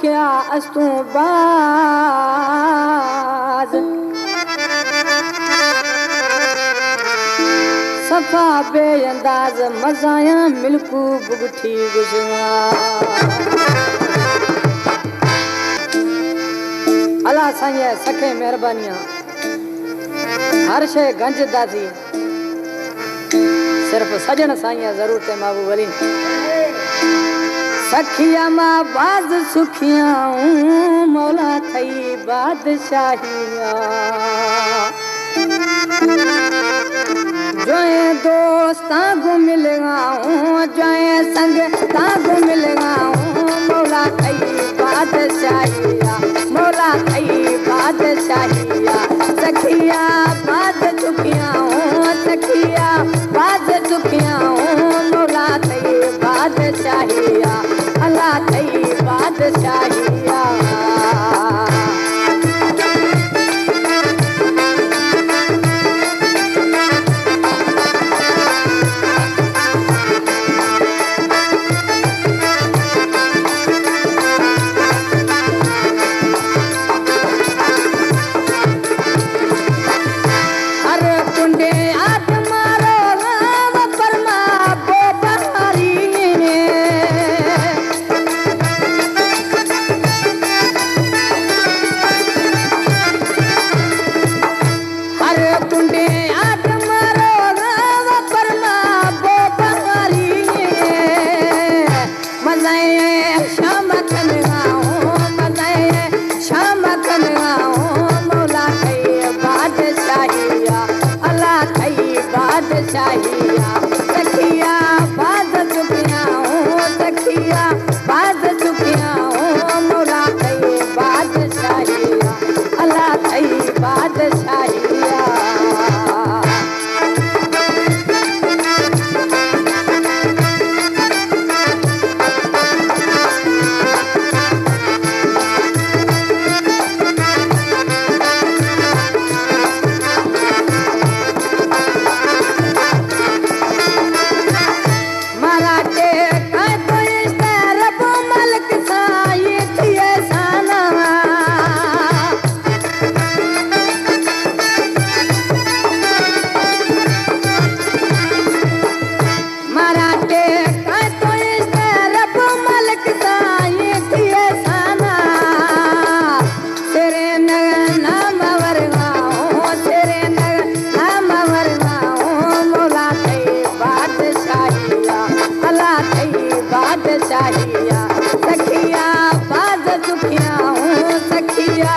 क्या अस्तू बाज सफा बेअंदाज मजाया मिल्कू बुगठी गुजवा अल्लाह साईं सखे मेहरबानियां हर शे गंज दादी सिर्फ सजन साईं जरूरत माबू वली सखिया मां बाज सुखिया मौला थई बादशाहिया जो दोस्तां गु मिलगा जो संग तागु मिलगा मौला थई बादशाहिया मौला थई बादशाहिया सखिया बाज सुखिया सखिया बाज सुखिया मौला थई बादशाहिया अल्लाह थई बादशाहिया बादशाहिया सखिया बाज चुकिया सखिया बाज चुकिया मौला थई बादशाहिया अल्लाह थई बादशाहिया बादशाहिया सखिया बाज सुखिया सखिया